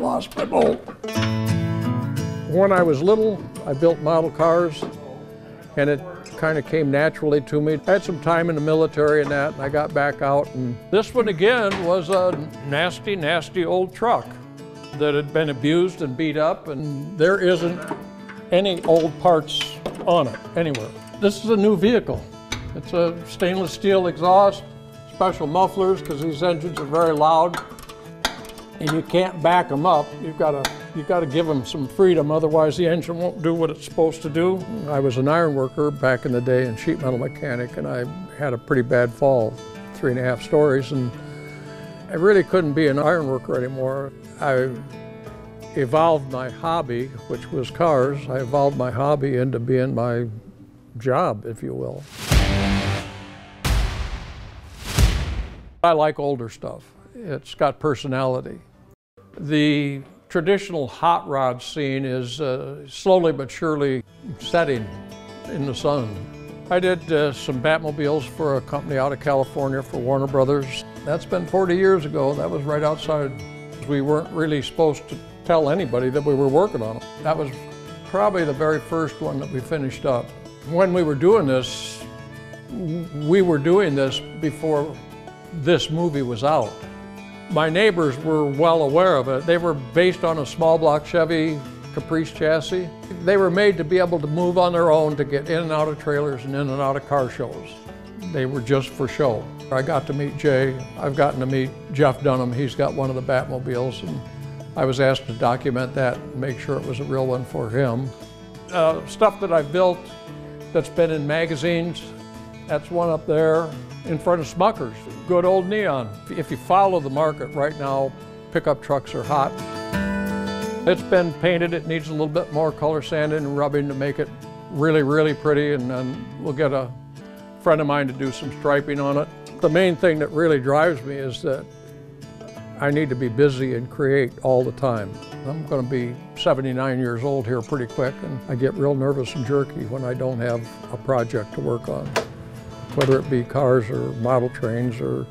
lost my bolt. When I was little, I built model cars, and it kind of came naturally to me. I had some time in the military and that, and I got back out, and this one again was a nasty, nasty old truck that had been abused and beat up, and there isn't any old parts on it anywhere. This is a new vehicle. It's a stainless steel exhaust, special mufflers because these engines are very loud, and you can't back them up. You've got to give them some freedom, otherwise the engine won't do what it's supposed to do. I was an iron worker back in the day and sheet metal mechanic, and I had a pretty bad fall, 3.5 stories, and I really couldn't be an iron worker anymore. I evolved my hobby, which was cars. I evolved my hobby into being my job, if you will. I like older stuff. It's got personality. The traditional hot rod scene is slowly but surely setting in the sun. I did some Batmobiles for a company out of California for Warner Brothers. That's been 40 years ago. That was right outside. We weren't really supposed to tell anybody that we were working on it. That was probably the very first one that we finished up. When we were doing this before this movie was out. My neighbors were well aware of it. They were based on a small block Chevy Caprice chassis. They were made to be able to move on their own, to get in and out of trailers and in and out of car shows. They were just for show. I got to meet Jay. I've gotten to meet Jeff Dunham. He's got one of the Batmobiles, and I was asked to document that and make sure it was a real one for him. Stuff that I've built that's been in magazines, that's one up there in front of Smucker's. Good old neon. If you follow the market right now, pickup trucks are hot. It's been painted. It needs a little bit more color sanding and rubbing to make it really, really pretty, and then we'll get a friend of mine to do some striping on it. The main thing that really drives me is that I need to be busy and create all the time. I'm going to be 79 years old here pretty quick, and I get real nervous and jerky when I don't have a project to work on, whether it be cars or model trains or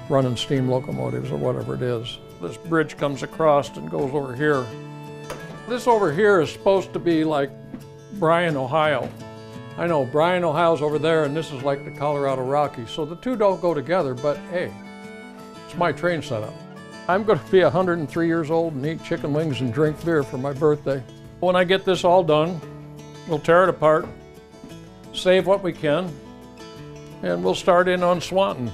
running steam locomotives or whatever it is. This bridge comes across and goes over here. This over here is supposed to be like Bryan, Ohio. I know Bryan, Ohio's over there, and this is like the Colorado Rockies, so the two don't go together, but hey, it's my train setup. I'm going to be 103 years old and eat chicken wings and drink beer for my birthday. When I get this all done, we'll tear it apart, save what we can, and we'll start in on Swanton.